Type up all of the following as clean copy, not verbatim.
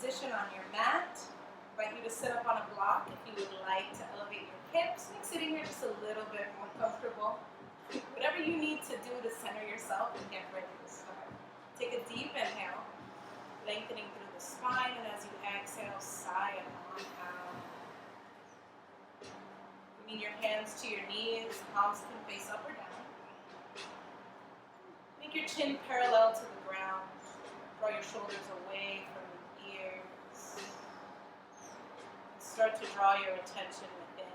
position on your mat. I invite you to sit up on a block if you would like to elevate your hips. Make sitting here just a little bit more comfortable. Whatever you need to do to center yourself and get ready to start. Take a deep inhale, lengthening through the spine, and as you exhale, sigh it on out. Bringing your hands to your knees, palms can face up or down. Make your chin parallel to the ground. Draw your shoulders away from your ears. Start to draw your attention within.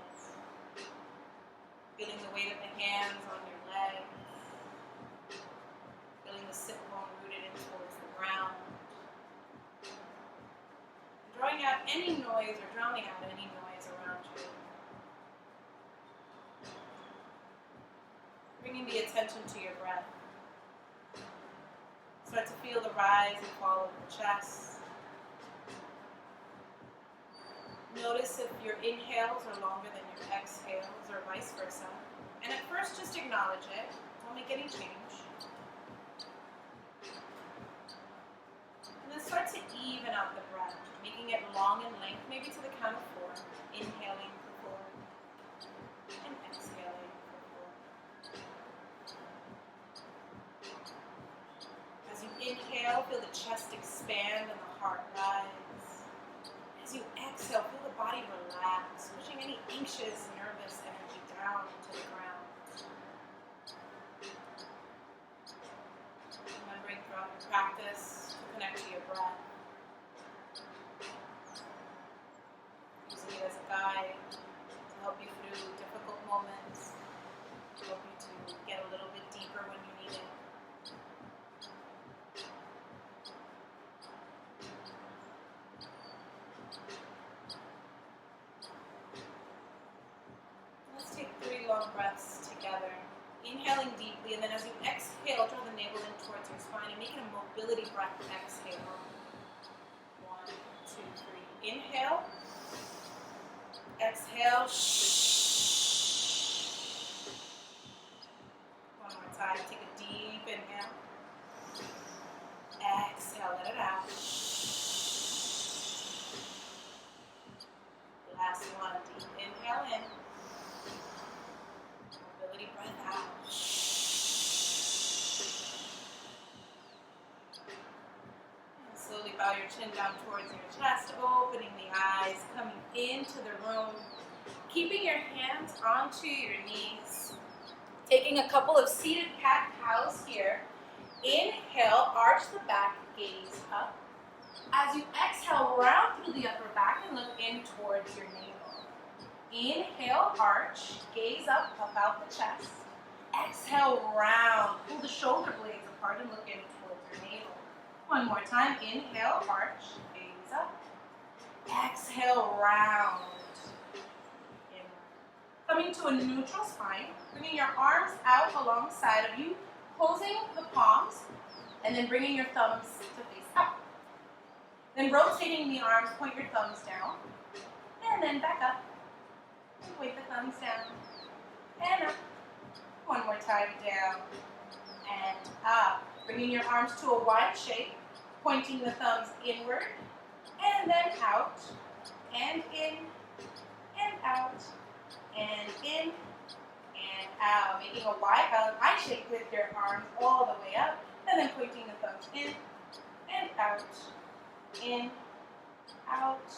Feeling the weight of the hands on your legs. Feeling the sit bone rooted in towards the ground. Drawing out any noise or drowning out any noise around you. Bringing the attention to your breath. Start to feel the rise and fall of the chest. Notice if your inhales are longer than your exhales or vice versa. And at first just acknowledge it. Don't make any change. And then start to even out the breath, making it long in length, maybe to the count of 4. Inhaling for 4 and exhaling for 4. As you inhale, feel the chest expand and the heart rise. As you exhale, feel the body relax, pushing any anxious, nervous energy down to the ground. Remembering throughout your practice to connect to your breath. Using it as a guide to help you through difficult moments, to help you to get a little bit deeper when you need it. Let's take 3 long breaths together. Inhaling deeply, and then as you exhale, draw the navel in towards your spine and make it a mobility breath. Exhale. 1, 2, 3. Inhale. Exhale. One more time. Take a deep inhale. Exhale. Let it out. Last one. Deep inhale in. Mobility breath out. And slowly bow your chin down towards your chest, opening the eyes, coming into the room, keeping your hands onto your knees, taking a couple of seated cat-cows here. Inhale, arch the back, gaze up. As you exhale, round through the upper back and look in towards your navel. Inhale, arch, gaze up, puff out the chest. Exhale, round, pull the shoulder blades apart and look in towards your navel. One more time, inhale, arch, gaze up. Exhale, round. Inward. Coming to a neutral spine, bringing your arms out alongside of you, closing the palms, and then bringing your thumbs to face up. Then rotating the arms, point your thumbs down, and then back up. And point the thumbs down, and up. One more time, down, and up. Bringing your arms to a wide shape, pointing the thumbs inward, and then out, and in, and out, and in, and out. Making a wide eye shape with your arms all the way up, and then pointing the thumbs in, and out, in, out,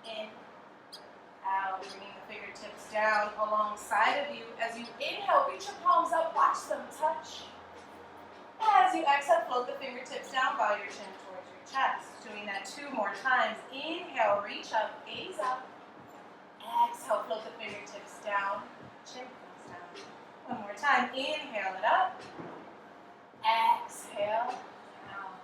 in, out. Bringing the fingertips down alongside of you. As you inhale, reach your palms up, watch them touch. As you exhale, float the fingertips down, bow your chin towards your chest. Doing that 2 more times. Inhale, reach up, gaze up. Exhale, float the fingertips down, chin comes down. One more time. Inhale it up. Exhale, down.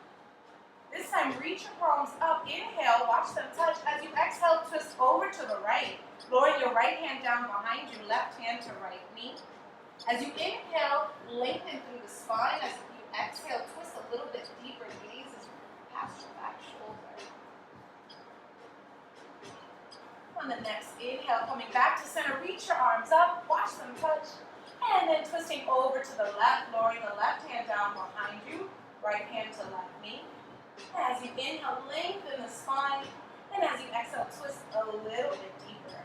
This time, reach your palms up. Inhale, watch them touch. As you exhale, twist over to the right. Lowering your right hand down behind you, left hand to right knee. As you inhale, lengthen through the spine. As you exhale, twist a little bit deeper. Gaze is past your back shoulder. On the next inhale, coming back to center, reach your arms up, watch them touch. And then twisting over to the left, lowering the left hand down behind you. Right hand to left knee. As you inhale, lengthen the spine. And as you exhale, twist a little bit deeper.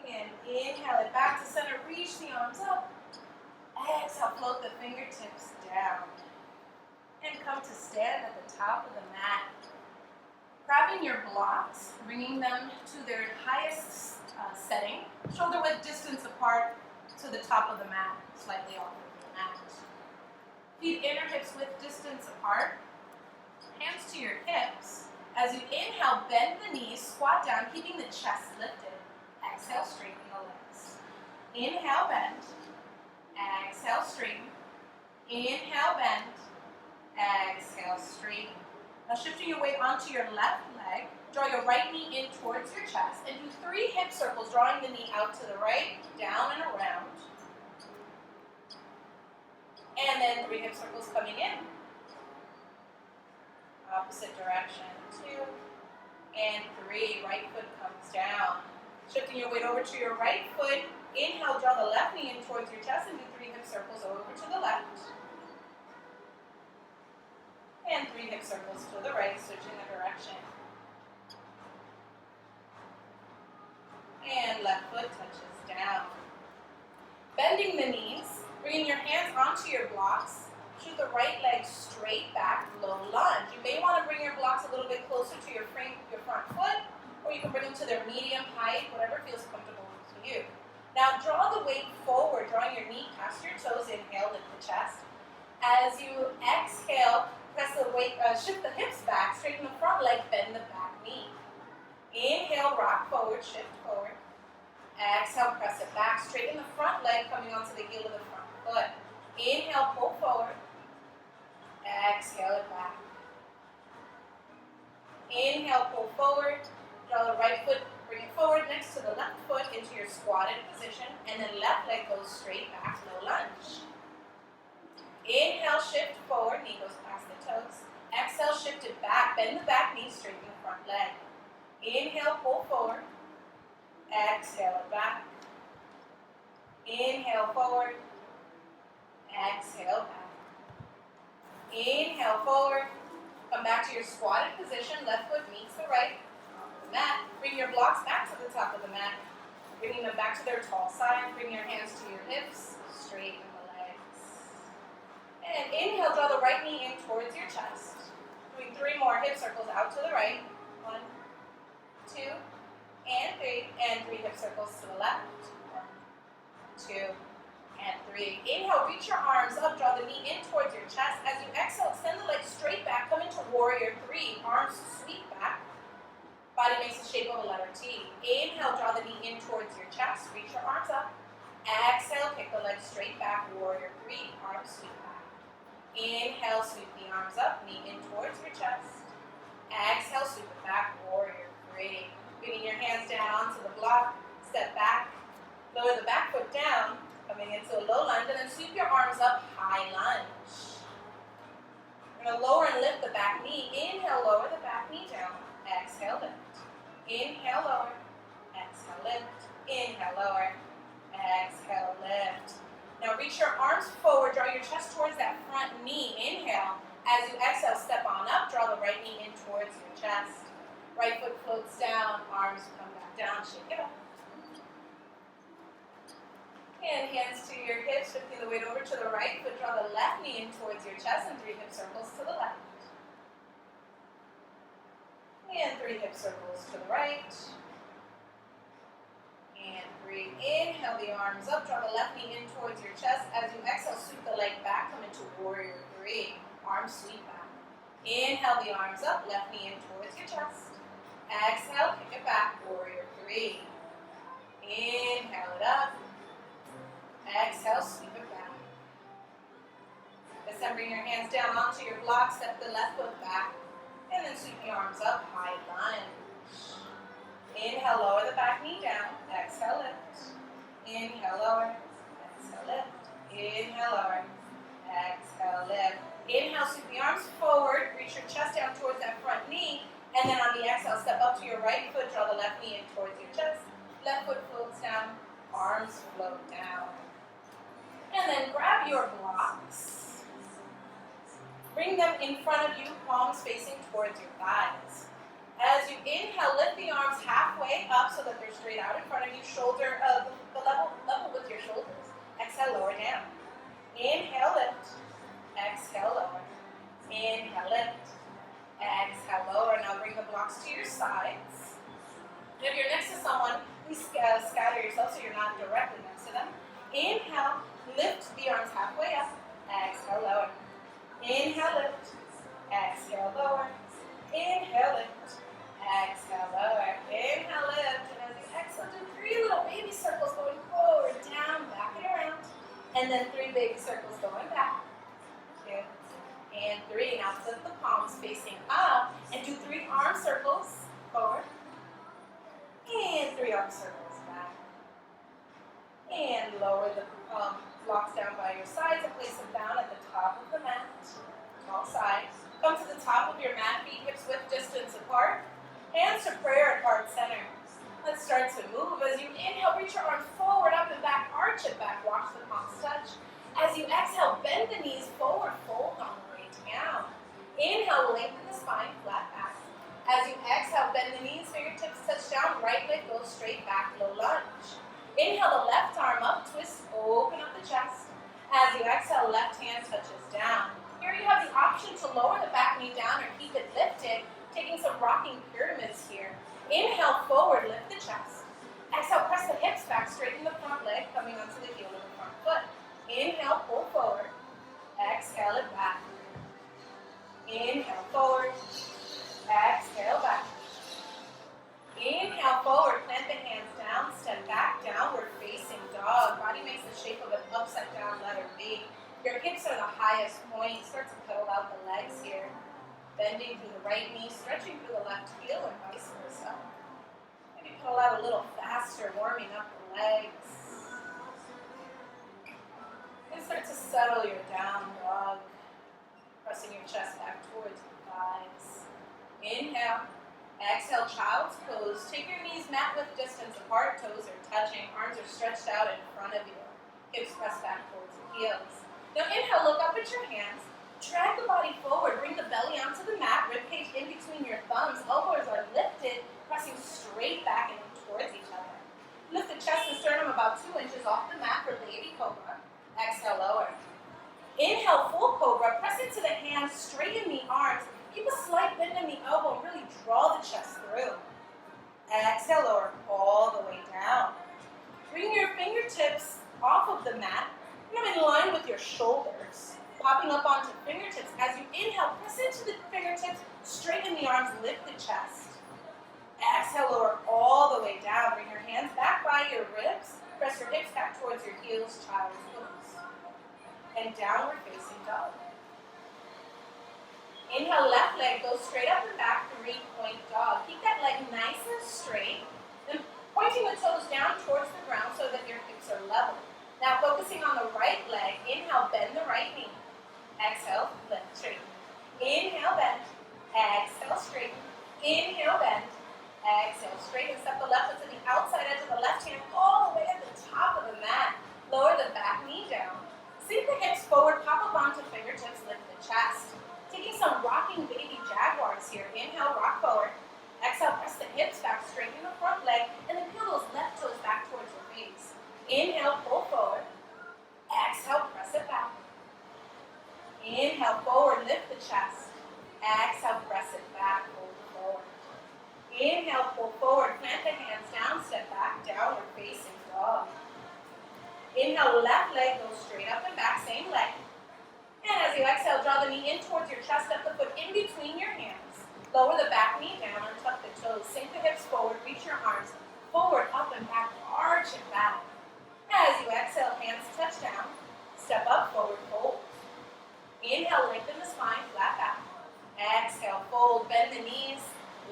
And inhale it back to center. Reach the arms up. Exhale, float the fingertips down. And come to stand at the top of the mat. Grabbing your blocks, bringing them to their highest setting. Shoulder width distance apart to the top of the mat, slightly off of the mat. Feet inner hips width distance apart. Hands to your hips. As you inhale, bend the knees, squat down, keeping the chest lifted. Exhale, straighten the legs. Inhale, bend. Exhale, straighten. Inhale, bend. Exhale, straighten. Now shifting your weight onto your left leg, draw your right knee in towards your chest, and do 3 hip circles, drawing the knee out to the right, down and around. And then 3 hip circles coming in. Opposite direction, 2, and 3. Right foot comes down. Shifting your weight over to your right foot, inhale, draw the left knee in towards your chest, and do 3 hip circles over to the left. And 3 hip circles to the right, switching the direction. And left foot touches down. Bending the knees, bringing your hands onto your blocks. Shoot the right leg straight back, low lunge. You may want to bring your blocks a little bit closer to your front foot, or you can bring them to their medium height, whatever feels comfortable to you. Now draw the weight forward, drawing your knee past your toes. Inhale, lift the chest. As you exhale, press the weight, shift the hips back, straighten the front leg, bend the back knee. Inhale, rock forward, shift forward. Exhale, press it back, straighten the front leg, coming onto the heel of the front foot. Inhale, pull forward. Exhale it back. Inhale, pull forward. Draw the right foot, bring it forward next to the left foot into your squatted position, and then left leg goes straight back, low lunge. Inhale, shift forward, knee goes past the toes. Exhale, shift it back, bend the back knee, straighten the front leg. Inhale, pull forward. Exhale it back. Inhale, forward. Exhale, back. Inhale, forward. Come back to your squatted position. Left foot meets the right on the mat. Bring your blocks back to the top of the mat. Bringing them back to their tall side. Bring your hands to your hips. Straighten the legs. And inhale, draw the right knee in towards your chest. Doing 3 more hip circles out to the right. 1, 2, and 3. And 3 hip circles to the left. 1, 2, and 3. Inhale, reach your arms up, draw the knee in towards your chest. As you exhale, extend the legs straight back, come into warrior 3. Arms sweep back. Body makes the shape of a letter T. Inhale, draw the knee in towards your chest. Reach your arms up. Exhale, kick the legs straight back, warrior 3. Arms sweep back. Inhale, sweep the arms up, knee in towards your chest. Exhale, sweep it back, warrior 3. Bringing your hands down onto the block, step back. Lower the back foot down, coming into a low lunge, and then sweep your arms up, high lunge. You're going to lower and lift the back knee. Inhale, lower the back knee down. Exhale, lift. Inhale, lower. Exhale, lift. Inhale, lower. Exhale, lift. Now reach your arms forward, draw your chest towards that front knee. Inhale. As you exhale, step on up, draw the right knee in towards your chest. Right foot floats down, arms come back down, shake it up. And hands to your hips, shifting the weight over to the right foot. Draw the left knee in towards your chest and 3 hip circles to the left. And 3 hip circles to the right. And 3. Inhale the arms up. Draw the left knee in towards your chest. As you exhale, sweep the leg back. Come into warrior 3. Arms sweep back. Inhale the arms up. Left knee in towards your chest. Exhale, kick it back. Warrior 3. Inhale it up. Exhale, sweep it back. This time, bring your hands down onto your block, step the left foot back, and then sweep the arms up, high lunge. Inhale, lower the back knee down. Exhale, lift. Inhale, lower. Exhale, lift. Inhale, lower. Exhale, lift. Inhale, sweep the arms forward, reach your chest down towards that front knee, and then on the exhale, step up to your right foot, draw the left knee in towards your chest. Left foot floats down, arms float down. And And then grab your blocks. Bring them in front of you, palms facing towards your thighs. As you inhale, lift the arms halfway up so that they're straight out in front of you, shoulder the level with your shoulders. Exhale, lower down. Inhale, lift. Exhale, lower. Inhale, lift. Exhale, lower. Now bring the blocks to your sides. If you're next to someone, please scatter yourself so you're not directly next to them. Inhale, lift the arms halfway up. Exhale, lower. Inhale, lift. Exhale, lower. Inhale, lift. Exhale, lower. Inhale, lift. And as you exhale, do 3 little baby circles going forward, down, back, and around. And then 3 baby circles going back. 2 and 3. Now flip the palms facing up and do 3 arm circles forward. And 3 arm circles back. And lower the blocks down by your sides and place them down at the top of the mat. All sides. Come to the top of your mat, feet hips width distance apart. Hands to prayer at heart center. Let's start to move. As you inhale, reach your arms forward, up and back, arch it back, watch the palms touch. As you exhale, bend the knees forward, fold on the way down. Inhale, lengthen the spine, flat back. As you exhale, bend the knees, fingertips touch down, right leg goes straight back, low lunge. Inhale, the left arm up, twist, open up the chest. As you exhale, left hand touches down. Here you have the option to lower the back knee down or keep it lifted, taking some rocking pyramids here. Inhale, forward, lift the chest. Exhale, press the hips back, straighten the front leg, coming onto the heel of the front foot. Inhale, pull forward. Exhale it back. Inhale, forward. Exhale, back. Inhale, forward, plant the hands down, step back, downward facing dog. Body makes the shape of an upside down letter V. Your hips are the highest point. Start to pedal out the legs here. Bending through the right knee, stretching through the left heel, and vice versa. Maybe pedal out a little faster, warming up the legs. And start to settle your down dog. Pressing your chest back towards the thighs. Inhale. Exhale, child's pose. Take your knees mat width distance apart, toes are touching, arms are stretched out in front of you. Hips press back towards the heels. Now inhale, look up at your hands. Drag the body forward, bring the belly onto the mat, ribcage in between your thumbs, elbows are lifted, pressing straight back and towards each other. Lift the chest and sternum about 2 inches off the mat for baby cobra. Exhale, lower. Inhale, full cobra, press into the hands, straighten the arms, keep a slight bend in the elbow, and really draw the chest through. Exhale, lower all the way down. Bring your fingertips off of the mat, bring them in line with your shoulders. Popping up onto fingertips. As you inhale, press into the fingertips, straighten the arms, lift the chest. Exhale, lower all the way down. Bring your hands back by your ribs. Press your hips back towards your heels, child's pose. And downward facing dog. Inhale, left leg goes straight up and back, 3-point dog. Keep that leg nice and straight. Then pointing the toes down towards the ground so that your hips are level. Now focusing on the right leg, inhale, bend the right knee. Exhale, lift, straighten. Inhale, bend. Exhale, straighten. Inhale, bend. Exhale, straighten. Step the left foot to the outside edge of the left hand all the way at the top of the mat. Lower the back knee down. Sink the hips forward, pop up onto fingertips, lift the chest. Taking some rocking baby jaguars here. Inhale, rock forward. Exhale, press the hips back, straighten the front leg, and then peel those left toes back towards your face. Inhale, pull forward. Exhale, press it back. Inhale, forward, lift the chest. Exhale, press it back, hold forward. Inhale, pull forward, plant the hands down, step back, downward facing dog. Inhale, left leg goes straight up and back, same leg. And as you exhale, draw the knee in towards your chest, step the foot in between your hands. Lower the back knee down and tuck the toes. Sink the hips forward, reach your arms forward, up and back, arch it back. As you exhale, hands touch down, step up, forward, fold. Inhale, lengthen the spine, flat back. Exhale, fold, bend the knees.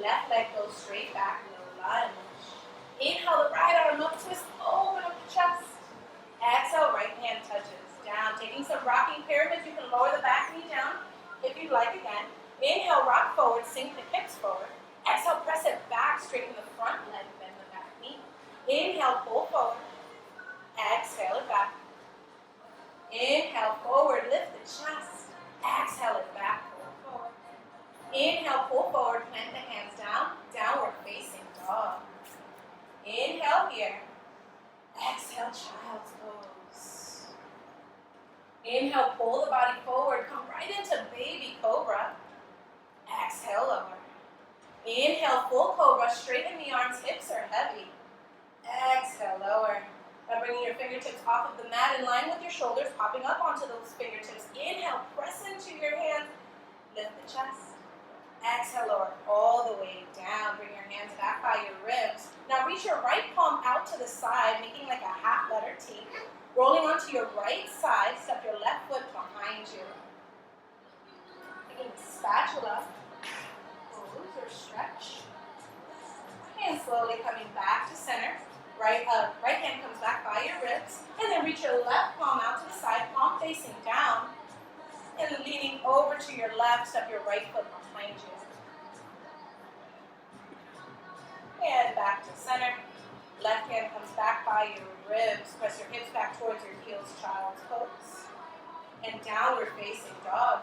Left leg goes straight back, low lunge. Inhale, the right arm up, twist, open up the chest. Exhale, right hand touches down. Taking some rocking pyramids, you can lower the back knee down if you'd like again. Inhale, rock forward, sink the hips forward. Exhale, press it back, straighten the front leg, bend the back knee. Inhale, pull forward. Exhale it back. Inhale, forward, lift the chest. Exhale it back, pull forward. Inhale, pull forward, plant the hands down, downward facing dog. Inhale here. Exhale, child's pose. Inhale, pull the body forward, come right into baby cobra. Exhale, lower. Inhale, full cobra, straighten the arms, hips are heavy. Exhale, lower. Now bringing your fingertips off of the mat in line with your shoulders, popping up onto those fingertips. Inhale, press into your hands, lift the chest. Exhale, lower all the way down. Bring your hands back by your ribs. Now reach your right palm out to the side, making like a half letter T. Rolling onto your right side, step your left foot behind you. Taking the spatula, close or stretch. And slowly coming back to center. Right hand comes back by your ribs. And then reach your left palm out to the side, palm facing down. And leaning over to your left, step your right foot behind you. And back to center. Left hand comes back by your ribs. Press your hips back towards your heels, child's pose. And downward facing dog.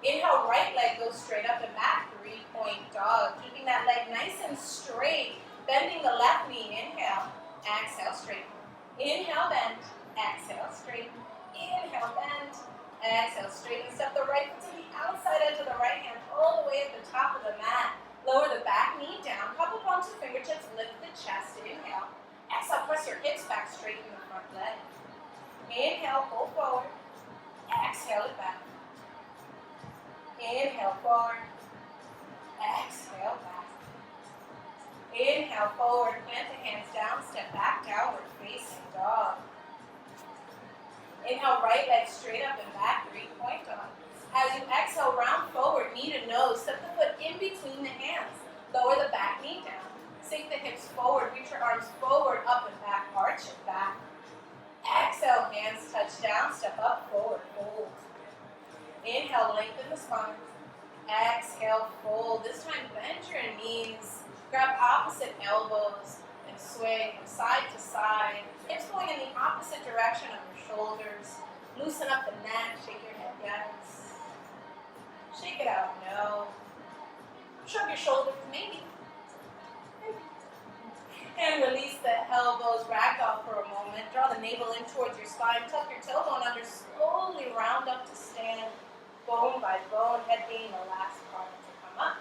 Inhale, right leg goes straight up and back, 3-point dog. Keeping that leg nice and straight. Bending the left knee, inhale. Exhale, straighten. Inhale, bend. Exhale, straighten. Inhale, bend. Exhale, straighten. Step the right foot to the outside edge of the right hand, all the way at the top of the mat. Lower the back knee down. Cup up onto fingertips. Lift the chest. Inhale. Exhale, press your hips back, straighten the front leg. Inhale, pull forward. Exhale it back. Inhale, forward. Exhale, back. Inhale, forward. Plant the hands down. Step back, downward facing dog. Inhale, right leg straight up and back, 3-point dog. As you exhale, round forward, knee to nose. Step the foot in between the hands. Lower the back knee down. Sink the hips forward. Reach your arms forward, up and back. Arch it back. Exhale, hands touch down. Step up, forward, fold. Inhale, lengthen the spine. Exhale, fold. This time, bend your knees. Grab opposite elbows and sway from side to side. Hips going in the opposite direction of your shoulders. Loosen up the neck. Shake your head, yes. Shake it out, no. Shrug your shoulders, maybe. And release the elbows, ragdoll for a moment. Draw the navel in towards your spine. Tuck your tailbone under. Slowly round up to stand. Bone by bone, head being the last part to come up.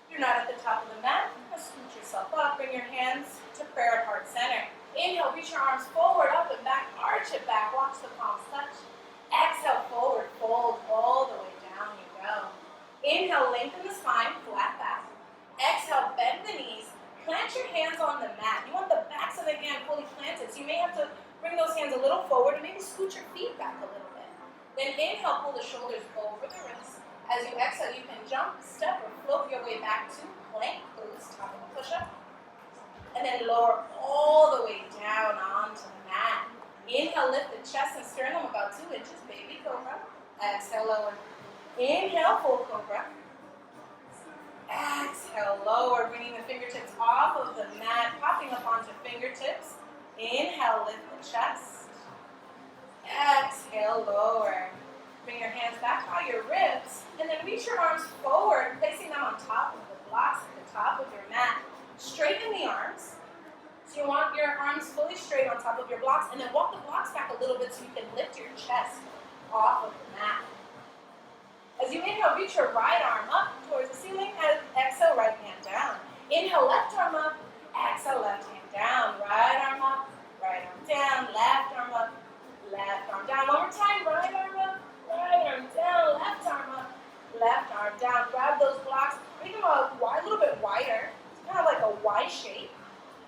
If you're not at the top of the mat, scoot yourself up. Bring your hands to prayer at heart center. Inhale, reach your arms forward, up and back. Arch it back. Watch the palms touch. Exhale, forward, fold all the way down you go. Inhale, lengthen the spine, flat back. Exhale, bend the knees. Plant your hands on the mat. You want the backs of the hand fully planted, so you may have to bring those hands a little forward and maybe scoot your feet back a little bit. Then inhale, pull the shoulders over the wrists. As you exhale, you can jump, step, or float your way back to plank pose, top of the push-up. And then lower all the way down onto the mat. Inhale, lift the chest and sternum about 2 inches, baby cobra. Exhale, lower. Inhale, full cobra. Exhale, lower, bringing the fingertips off of the mat, popping up onto fingertips. Inhale, lift the chest. Exhale, lower. Bring your hands back by your ribs, and then reach your arms forward, placing them on top of the blocks at the top of your mat. Straighten the arms. So you want your arms fully straight on top of your blocks, and then walk the blocks back a little bit so you can lift your chest off of the mat. As you inhale, reach your right arm up towards the ceiling. Exhale, right hand down. Inhale, left arm up. Exhale, left hand down. Right arm up, right arm down. Left arm up, left arm down. One more time, right arm up, right arm down. Left arm up, left arm down. Grab those blocks. Make them a little bit wider. It's kind of like a Y shape.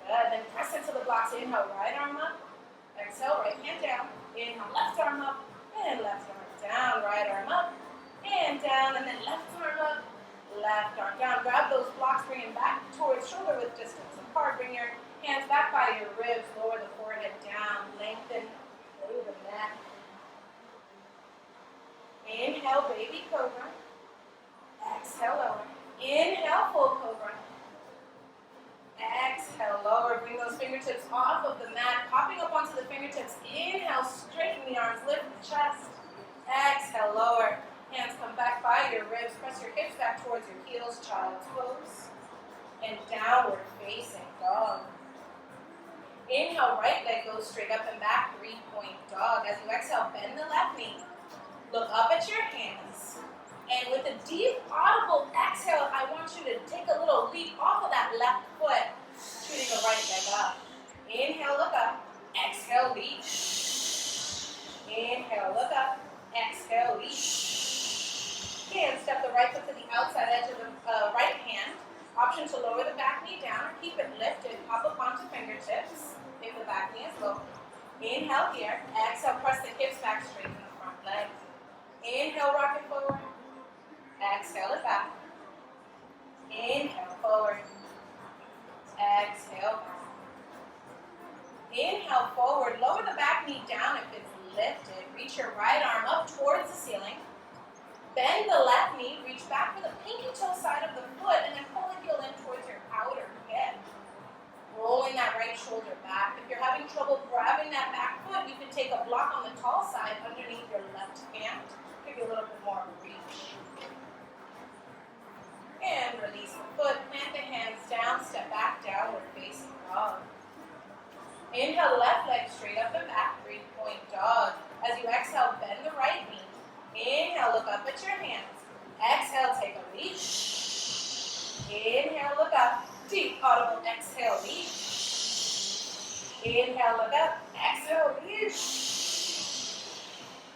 Good. Then press into the blocks. Inhale, right arm up. Exhale, right hand down. Inhale, left arm up. And left arm down. Right arm up. And down. And then left arm up. Left arm down. Grab those blocks. Bring them back towards shoulder width distance apart. Bring your hands back by your ribs. Lower the forehead down. Lengthen through the neck. Inhale, baby cobra. Exhale, lower. Inhale, full cobra. Exhale, lower. Bring those fingertips off of the mat, popping up onto the fingertips. fingertips. Inhale, straighten the arms, lift the chest. Exhale, lower. Hands come back by your ribs. Press your hips back towards your heels, child's pose. And downward facing dog. Inhale, right leg goes straight up and back, 3-point dog. As you exhale, bend the left knee. Look up at your hands. And with a deep, audible exhale, I want you to take a little leap off of that left foot, shooting the right leg up. Inhale, look up. Exhale, leap. Inhale, look up. Exhale, leap. And step the right foot to the outside edge of the right hand. Option to lower the back knee down or keep it lifted. Pop up onto fingertips if the back knee is low. Inhale here. Exhale, press the hips back, straighten the front leg. Inhale, rock it forward. Exhale it back. Inhale, forward. Exhale, back. Inhale, forward. Lower the back knee down if it's lifted. Reach your right arm up towards the ceiling. Bend the left knee. Reach back for the pinky toe side of the foot and then pull the heel in towards your outer hip. Rolling that right shoulder back. If you're having trouble grabbing that back foot, you can take a block on the tall side underneath your left hand. Give you a little bit more reach. And release the foot. Plant the hands down. Step back, downward facing dog. Inhale, left leg straight up and back, 3-point dog. As you exhale, bend the right knee. Inhale, look up at your hands. Exhale, take a leap. Inhale, look up. Deep, audible exhale, leap. Inhale, look up. Exhale, leap.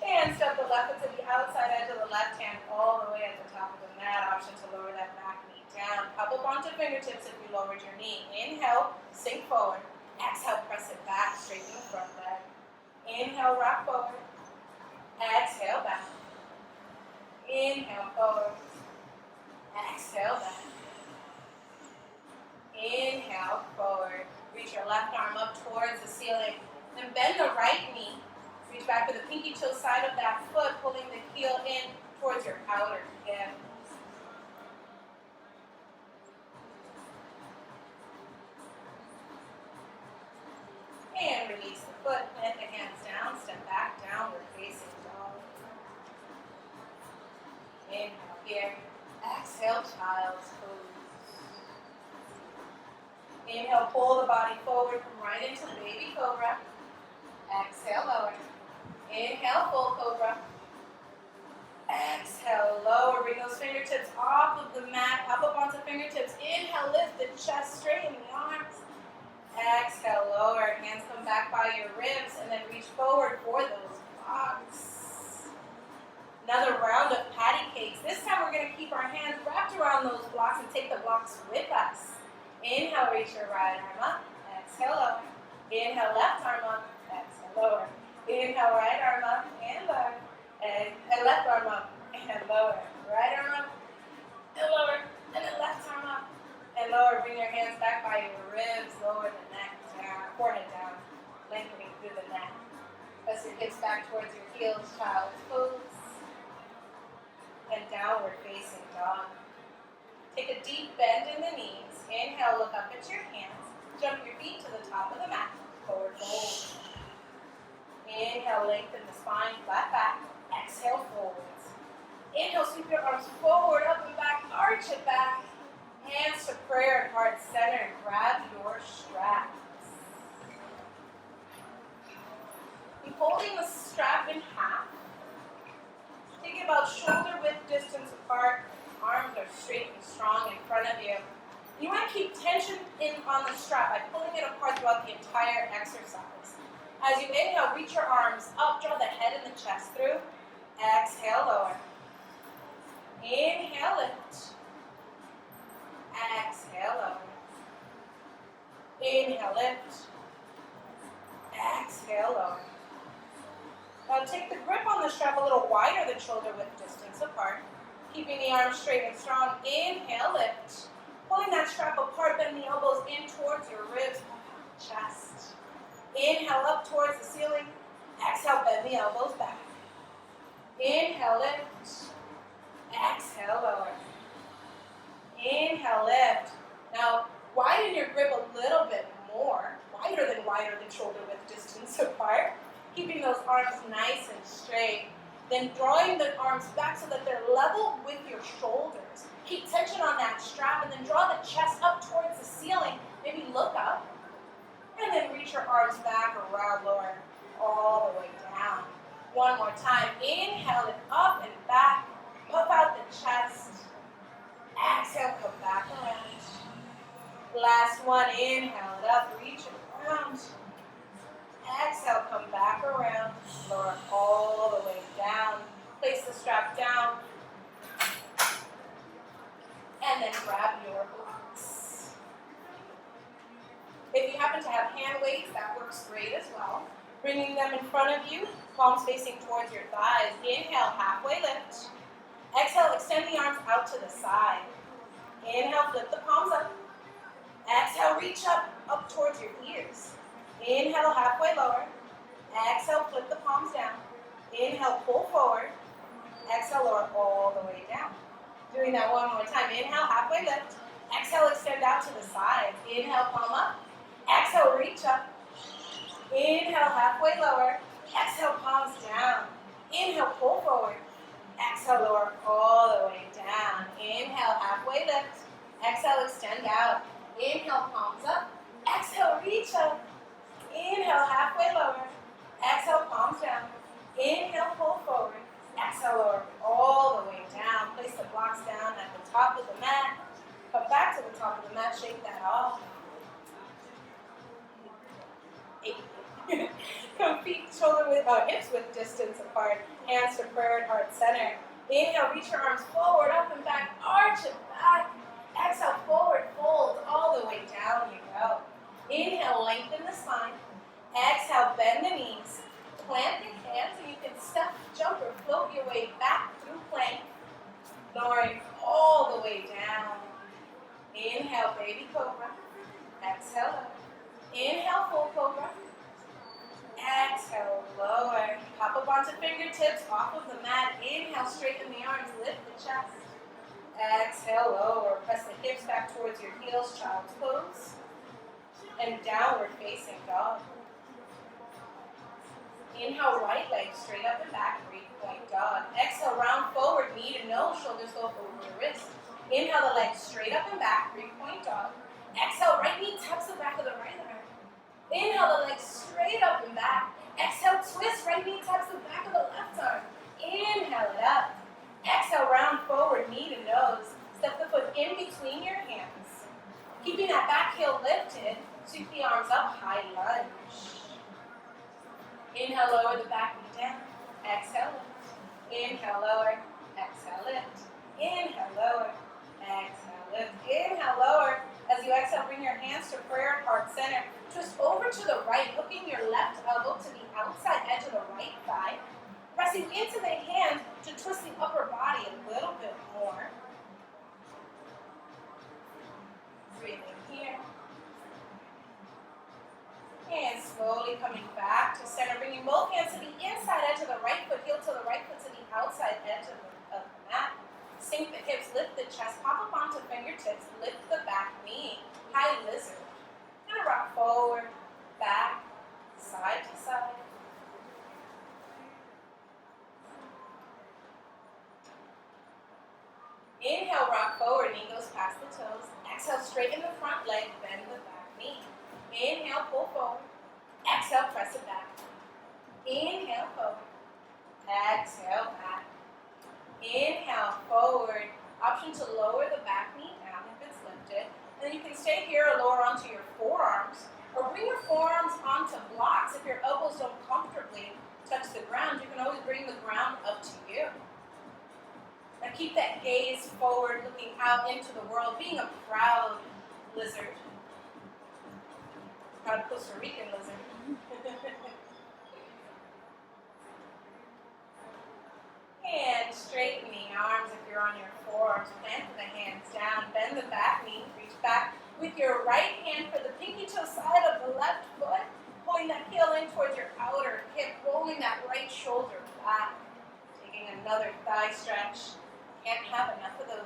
And step the left foot to the outside edge of the left hand all the way at the top of the mat. Option to lower that back knee down. Pop up onto fingertips if you lowered your knee. Inhale, sink forward. Exhale, press it back, straighten the front leg. Inhale, rock forward. Exhale, back. Inhale, forward. Exhale, back. Inhale, forward. Reach your left arm up towards the ceiling. Then bend the right knee. Reach back to the pinky toe side of that foot, pulling the heel in towards your outer hip. And release the foot, plant the hands down, step back, downward facing dog. Inhale here. Exhale, child's pose. Inhale, pull the body forward, come right into baby cobra. Exhale, lower. Inhale, full cobra. Exhale, lower. Bring those fingertips off of the mat. Pop up onto fingertips. Inhale, lift the chest, straighten the arms. Exhale, lower. Hands come back by your ribs and then reach forward for those blocks. Another round of patty cakes. This time we're going to keep our hands wrapped around those blocks and take the blocks with us. Inhale, reach your right arm up. Exhale, lower. Inhale, left arm up. Exhale, lower. Inhale, right arm up and lower. And left arm up and lower. Right arm up and lower. And then left arm up and lower. Bring your hands back by your ribs. Lower the neck down. Forehead down. Lengthening through the neck. Press your hips back towards your heels. Child's pose. And downward facing dog. Take a deep bend in the knees. Inhale, look up at your hands. Jump your feet to the top of the mat. Forward fold. Inhale, lengthen the spine, flat back. Exhale, forwards. Inhale, sweep your arms forward, up and back, arch it back. Hands to prayer and heart center. Grab your straps. Keep holding the strap in half. Take it about shoulder width distance apart. Arms are straight and strong in front of you. You want to keep tension in on the strap by pulling it apart throughout the entire exercise. As you inhale, reach your arms up, draw the head and the chest through. Exhale, lower. Inhale, lift. Exhale, lower. Inhale, lift. Exhale, lower. Now take the grip on the strap a little wider than shoulder width distance apart. Keeping the arms straight and strong. Inhale, lift. Pulling that strap apart, bend the elbows in towards your ribs, chest. Inhale up towards the ceiling. Exhale, bend the elbows back. Inhale, lift. Exhale, lower. Inhale, lift. Now, widen your grip a little bit more, wider than shoulder width distance apart. arms nice and straight. Then drawing the arms back so that they're level with your shoulders. Keep tension on that strap and then draw the chest up towards the ceiling. Maybe look up. And then reach your arms back around, lower, all the way down. One more time. Inhale it up and back. Puff out the chest. Exhale, come back around. Last one. Inhale it up. Reach it around. Exhale, come back around. Lower all the way down. Place the strap down. And then grab your blocks. If you happen to have hand weights, that works great as well. Bringing them in front of you, palms facing towards your thighs. Inhale, halfway lift. Exhale, extend the arms out to the side. Inhale, flip the palms up. Exhale, reach up towards your ears. Inhale, halfway lower. Exhale, flip the palms down. Inhale, pull forward. Exhale, lower all the way down. Doing that one more time. Inhale, halfway lift. Exhale, extend out to the sides. Inhale, palm up. Exhale, reach up. Inhale, halfway lower. Exhale, palms down. Inhale, pull forward. Exhale, lower all the way down. Inhale, halfway lift. Exhale, extend out. Inhale, palms up. Exhale, reach up. Inhale, halfway lower. Exhale, palms down. Inhale, pull forward. Exhale, lower all the way down. Place the blocks down at the top of the mat. Come back to the top of the mat. Shake that off. 8. Come feet, hips width distance apart. Hands to prayer, heart center. Inhale, reach your arms forward, up and back. Arch it back. Exhale, forward, fold all the way down. You go. Inhale, lengthen the spine. Exhale, bend the knees. Plant the hands, and you can step, jump, or float your way back through plank. Lowering all the way down. Inhale, baby cobra. Exhale, up. Inhale, full cobra. Exhale, lower. Hop up onto fingertips, off of the mat. Inhale, straighten the arms, lift the chest. Exhale, lower. Press the hips back towards your heels, child's pose. And downward facing dog. Inhale, right leg straight up and back, 3-point dog. Exhale, round forward, knee to nose, shoulders go over the wrist. Inhale, the legs straight up and back, 3-point dog. Exhale, right knee taps the back of the right arm. Inhale, the legs straight up and back. Exhale, twist, right knee taps the back of the left arm. Inhale it up. Exhale, round forward, knee to nose. Step the foot in between your hands. Keeping that back heel lifted, sweep the arms up, high lunge. Inhale, lower the back knee down. Exhale, lift. Inhale, lower. Exhale, lift. Inhale, lower. Exhale, lift. Inhale, lower. As you exhale, bring your hands to prayer, heart center. Twist over to the right, hooking your left elbow to the outside edge of the right thigh. Pressing into the hand to twist the upper body a little bit more. Breathing here. And slowly coming back to center, bringing both hands to the inside edge of the right foot, heel to the right foot to the outside edge of the mat. Sink the hips, lift the chest, pop up onto fingertips, lift the back knee, high lizard. Kind of rock forward, back, side to side. Inhale, rock forward, knee goes past the toes. Exhale, straighten the front leg, bend the back knee. Inhale, pull forward. Exhale, press it back. Inhale, forward. Exhale, back. Inhale, forward. Option to lower the back knee down if it's lifted. And then you can stay here or lower onto your forearms. Or bring your forearms onto blocks. If your elbows don't comfortably touch the ground, you can always bring the ground up to you. Now keep that gaze forward, looking out into the world, being a proud lizard. Proud Costa Rican lizard. And straighten the arms if you're on your forearms. Plant the hands down. Bend the back knee. Reach back with your right hand for the pinky toe side of the left foot. Pulling that heel in towards your outer hip. Rolling that right shoulder back. Taking another thigh stretch. Can't have enough of those.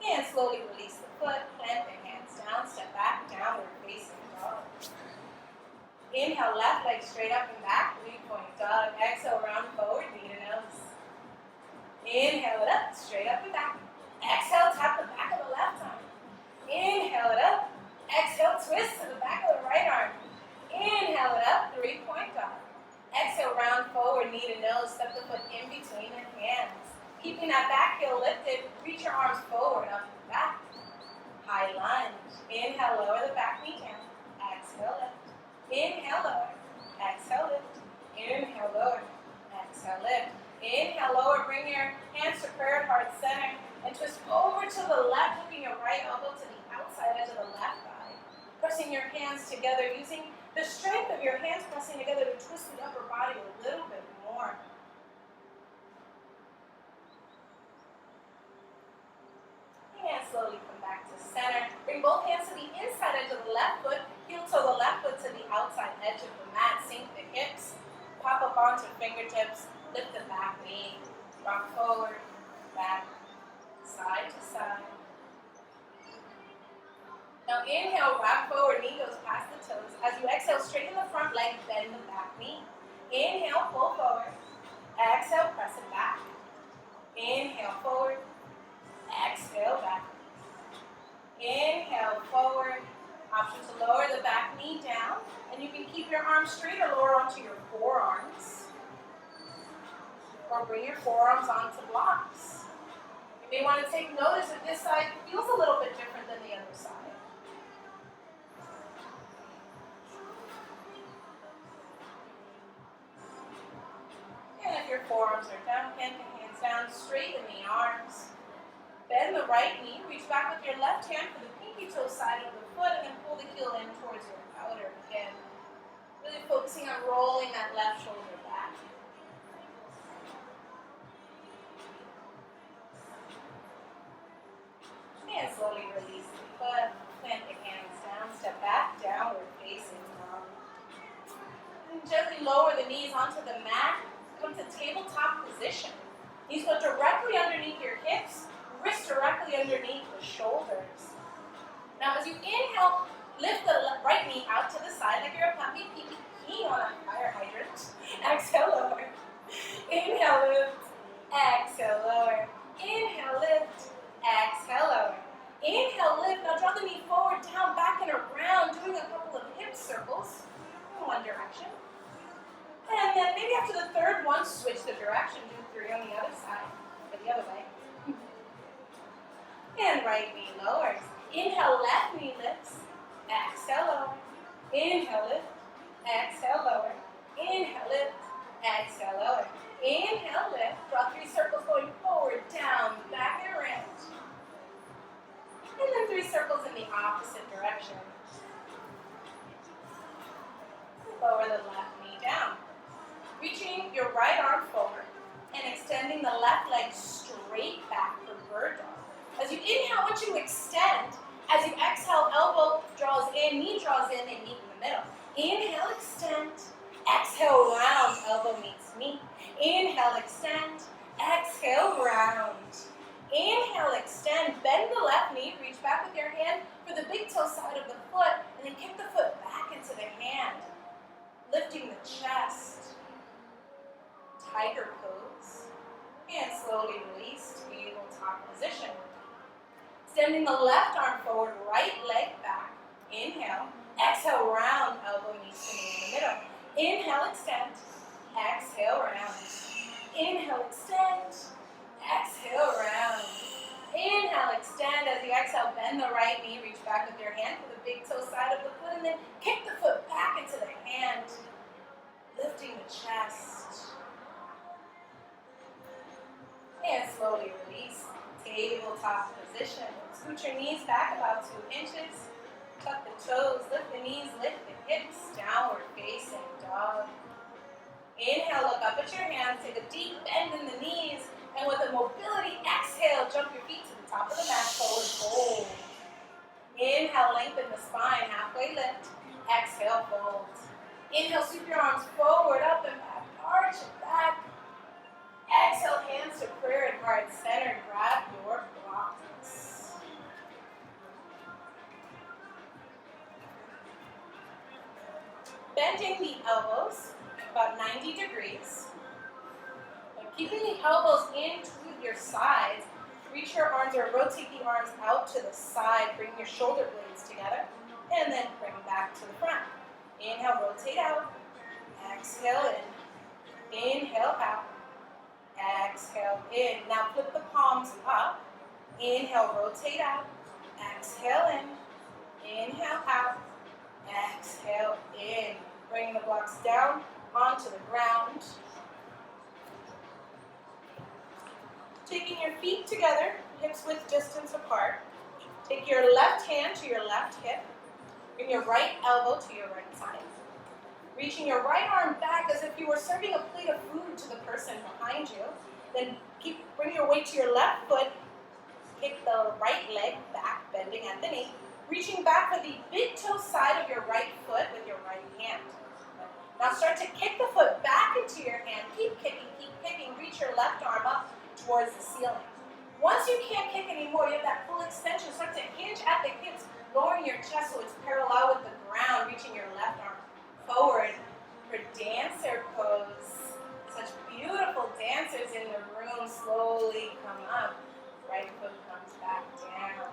And slowly release the foot. Plant the hands down. Step back. Downward facing dog. Inhale, left leg straight up and back, 3-point dog. Exhale, round forward, knee to nose. Inhale it up, straight up and back. Exhale, tap the back of the left arm. Inhale it up. Exhale, twist to the back of the right arm. Inhale it up, 3-point dog. Exhale, round forward, knee to nose. Step the foot in between the hands. Keeping that back heel lifted, reach your arms forward, up and back. High lunge. Inhale, lower the back knee down. Exhale, lift. Inhale, lower. Exhale, lift. Inhale, lower. Exhale, lift. Inhale, lower. Bring your hands to prayer heart center and twist over to the left, looking your right elbow to the outside edge of the left thigh. Pressing your hands together, using the strength of your hands pressing together to twist the upper body a little bit more. And slowly come back to center. Bring both hands to the inside edge of the left foot. Heel toe the left foot to the outside edge of the mat. Sink the hips. Pop up onto fingertips. Lift the back knee. Rock forward, back, side to side. Now inhale, rock forward, knee goes past the toes. As you exhale, straighten the front leg, bend the back knee. Inhale, pull forward. Exhale, press it back. Inhale, forward. Exhale, back. Inhale, forward. Option to lower the back knee down. And you can keep your arms straight or lower onto your forearms. Or bring your forearms onto blocks. You may want to take notice that this side feels a little bit different than the other side. And if your forearms are down, hand the hands down, straighten the arms. Bend the right knee, reach back with your left hand for the pinky toe side of the foot, and then pull the heel in towards your outer again. Really focusing on rolling that left shoulder back. And slowly release the foot, plant the hands down, step back, downward facing dog. And gently lower the knees onto the mat, come to tabletop position. Knees go directly underneath your hips, wrists directly underneath the shoulders. Now as you inhale, lift the right knee out to the side like you're a puppy pee on a fire hydrant. Exhale, lower. Inhale, lift. Exhale, lower. Inhale, lift. Exhale, lower. Inhale, lift. Now draw the knee forward, down, back, and around, doing a couple of hip circles in one direction. And then maybe after the third one, switch the direction. Do 3 on the other side, or the other way. And right knee lowers. Inhale, left knee lifts. Exhale, lower. Inhale, lift. Exhale, lower. Inhale, lift. Exhale, lower. Inhale, lift. Draw 3 circles going forward, down, back, and around. And then 3 circles in the opposite direction. Lower the left knee down. Reaching your right arm forward and extending the left leg straight back for bird dog. As you inhale, I want you to extend. As you exhale, elbow draws in, knee draws in, and meet in the middle. Inhale, extend. Exhale, round, elbow meets knee. Inhale, extend. Exhale, round. Inhale, extend. Bend the left knee, reach back with your hand for the big toe side of the foot, and then kick the foot back into the hand. Lifting the chest. Tiger pose. And slowly release to tabletop position. Extending the left arm forward, right leg back. Inhale. Exhale, round, elbow meets the knee in the middle. Inhale, extend. Exhale, round. Inhale, extend. Exhale, round. Inhale, extend. As you exhale, bend the right knee, reach back with your hand for the big toe side of the foot, and then kick the foot back into the hand. Lifting the chest. And slowly release. Tabletop position. Scoot your knees back about 2 inches. Tuck the toes, lift the knees, lift the hips. Downward facing dog. Inhale, look up at your hands. Take a deep bend in the knees. And with a mobility exhale, jump your feet to the top of the mat, forward fold. Inhale, lengthen the spine, halfway lift. Exhale, fold. Inhale, sweep your arms forward, up and back. Arch it back. Exhale, hands to prayer and heart center. Grab your blocks. Bending the elbows about 90 degrees. And keeping the elbows into your sides. Reach your arms or rotate the arms out to the side. Bring your shoulder blades together. And then bring back to the front. Inhale, rotate out. Exhale in. Inhale out. Exhale in. Now flip the palms up. Inhale, rotate out. Exhale in. Inhale out. Exhale in. Bring the blocks down onto the ground. Taking your feet together, hips width distance apart. Take your left hand to your left hip. Bring your right elbow to your right side. Reaching your right arm back as if you were serving a plate of food to the person behind you. Then bring your weight to your left foot. Kick the right leg back, bending at the knee. Reaching back for the big toe side of your right foot with your right hand. Now start to kick the foot back into your hand. Keep kicking, keep kicking. Reach your left arm up towards the ceiling. Once you can't kick anymore, you have that full extension. Start to hinge at the hips, lowering your chest so it's parallel with the ground. Reaching your left arm forward for dancer pose. Such beautiful dancers in the room. Slowly come up. Right foot comes back down.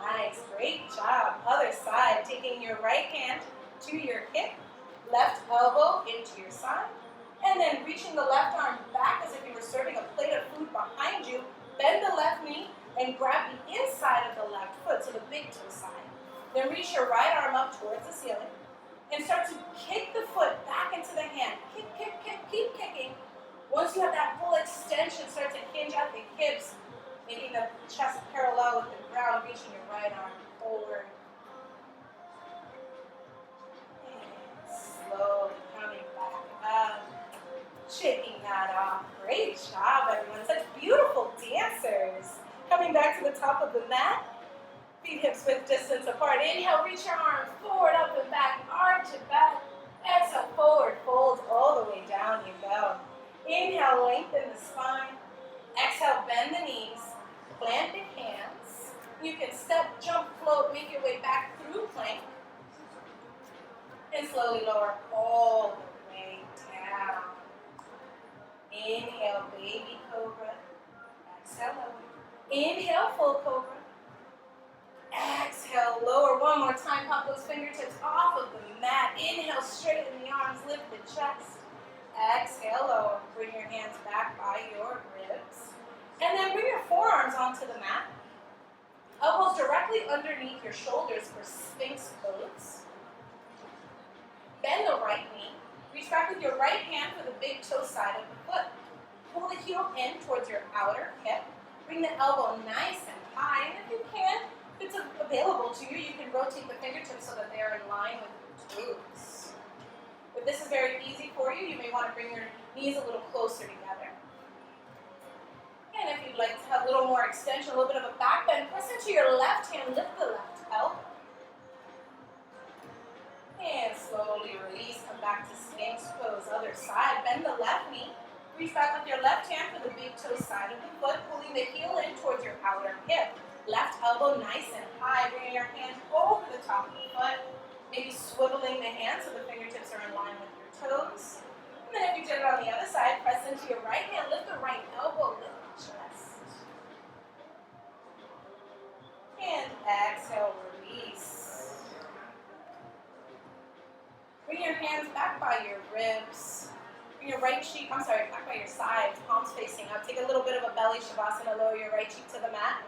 Nice, great job. Other side, taking your right hand to your hip, left elbow into your side, and then reaching the left arm back as if you were serving a plate of food behind you. Bend the left knee and grab the inside of the left foot, so the big toe side. Then reach your right arm up towards the ceiling and start to kick the foot back into the hand. Kick, kick, kick, keep kicking. Once you have that full extension, start to hinge at the hips, making the chest parallel with the ground, reaching your right arm forward. And slowly coming back up. Shaking that off. Great job, everyone. Such beautiful dancers. Coming back to the top of the mat. Feet hips width distance apart. Inhale, reach your arms forward, up and back. Arch it back. Exhale, forward, fold all the way down you go. Inhale, lengthen the spine. Exhale, bend the knees. Plant the hands. You can step, jump, float, make your way back through plank. And slowly lower all the way down. Inhale, baby cobra. Exhale, lower. Inhale, full cobra. Exhale, lower. One more time. Pop those fingertips off of the mat. Inhale, straighten the arms, lift the chest. Exhale, lower. Bring your hands back by your ribs. And then bring your forearms onto the mat. Elbows directly underneath your shoulders for Sphinx pose. Bend the right knee. Reach back with your right hand for the big toe side of the foot. Pull the heel in towards your outer hip. Bring the elbow nice and high. And if you can, if it's available to you, you can rotate the fingertips so that they're in line with your toes. If this is very easy for you, you may want to bring your knees a little closer together. And if you'd like to have a little more extension, a little bit of a back bend, press into your left hand, lift the left elbow. And slowly release, come back to Sphinx pose, other side. Bend the left knee, reach back with your left hand for the big toe side of the foot, pulling the heel in towards your outer hip. Left elbow nice and high, bringing your hand over the top of the foot, maybe swiveling the hands so the fingertips are in line with your toes. And then if you did it on the other side, press into your right hand, lift the right elbow, lift the chest. And exhale, release. Bring your hands back by your ribs. Bring your right cheek, back by your sides, palms facing up. Take a little bit of a belly shavasana, lower your right cheek to the mat,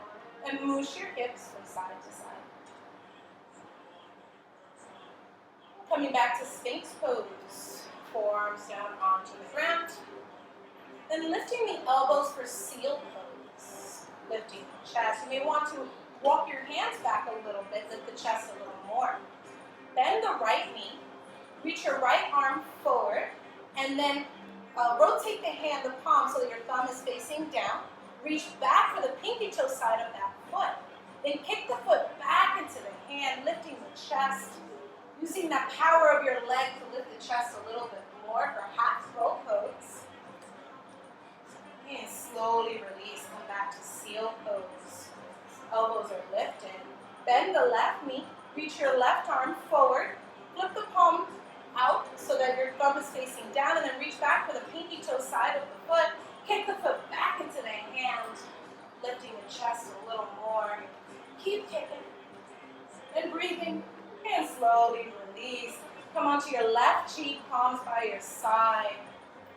and moosh your hips from side to side. Coming back to Sphinx pose. Forearms down onto the ground. Then lifting the elbows for seal pose. Lifting the chest. You may want to walk your hands back a little bit, lift the chest a little more. Bend the right knee. Reach your right arm forward, and then rotate the hand, the palm, so that your thumb is facing down. Reach back for the pinky toe side of that foot. Then kick the foot back into the hand, lifting the chest. Using that power of your leg to lift the chest a little bit more for half throw pose. And slowly release, come back to seal pose. Elbows are lifted. Bend the left knee, reach your left arm forward. Flip the palm out so that your thumb is facing down, and then reach back for the pinky toe side of the foot. Kick the foot back into the hand, lifting the chest a little more. Keep kicking and breathing, and slowly release. Come onto your left cheek, palms by your side.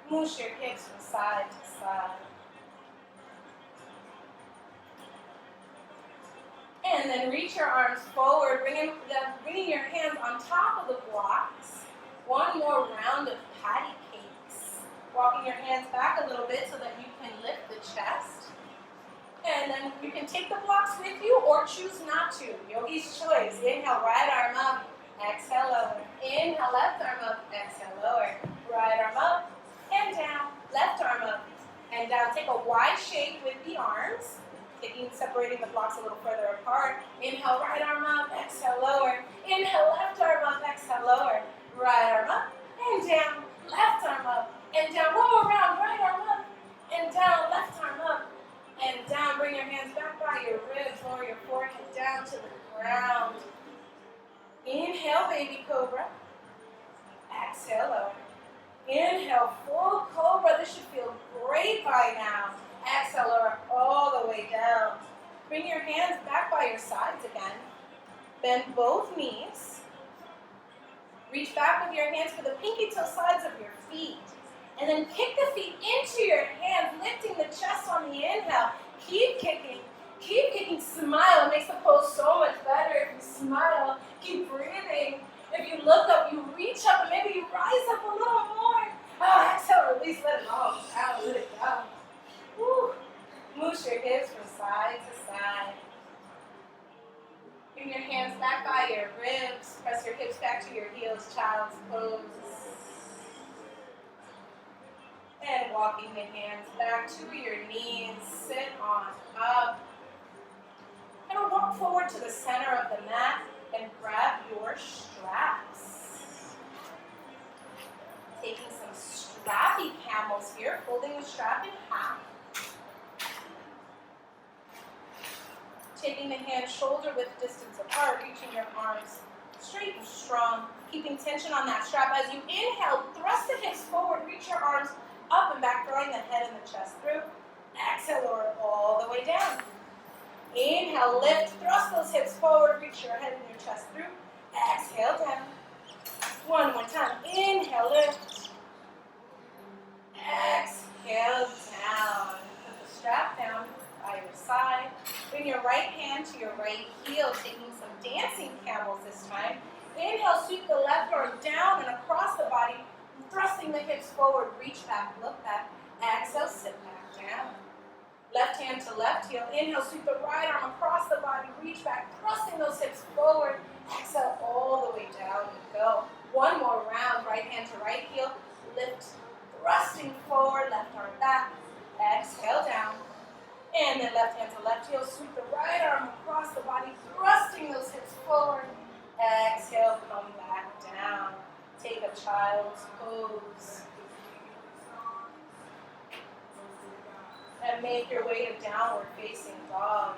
Moosh your hips from side to side. And then reach your arms forward, bringing your hands on top of the blocks. One more round of patty cakes. Walking your hands back a little bit so that you can lift the chest. And then you can take the blocks with you or choose not to. Yogi's choice. Inhale, right arm up. Exhale, lower. Inhale, left arm up. Exhale, lower. Right arm up and down. Left arm up and down. Take a Y shape with the arms. Separating the blocks a little further apart. Inhale, right arm up, exhale, lower. Inhale, left arm up, exhale, lower. Right arm up and down. Left arm up and down. One more round. Right arm up and down. Left arm up and down. Bring your hands back by your ribs. Lower your forehead down to the ground. Inhale, baby cobra. Exhale, lower. Inhale, full cobra. This should feel great by now. Exhale, lower all the way down. Bring your hands back by your sides again. Bend both knees. Reach back with your hands for the pinky toe sides of your feet. And then kick the feet into your hands, lifting the chest on the inhale. Keep kicking. Keep kicking. Smile. It makes the pose so much better if you smile. Keep breathing. If you look up, you reach up, and maybe you rise up a little more. Exhale, release, let it all down, let it go. Woo. Moosh your hips from side to side. Bring your hands back by your ribs. Press your hips back to your heels, child's pose. And walking the hands back to your knees. Sit on up. And walk forward to the center of the mat and grab your straps. Taking some strappy camels here, folding the strap in half. Taking the hands shoulder width distance apart, reaching your arms straight and strong, keeping tension on that strap. As you inhale, thrust the hips forward, reach your arms up and back, drawing the head and the chest through. Exhale, lower all the way down. Inhale, lift, thrust those hips forward, reach your head and your chest through. Exhale, down. One more time. Inhale, lift. Exhale, down. Put the strap down by your side. Bring your right hand to your right heel, taking some dancing camels this time. Inhale, sweep the left arm down and across the body, thrusting the hips forward, reach back, look back. Exhale, sit back down. Left hand to left heel. Inhale, sweep the right arm across the body, reach back, thrusting those hips forward. Exhale, all the way down and go. One more round, right hand to right heel. Lift, thrusting forward, left arm back. Exhale, down. And then left hand to left heel, sweep the right arm across the body, thrusting those hips forward. Exhale, come back down. Take a child's pose. And make your way to downward facing dog.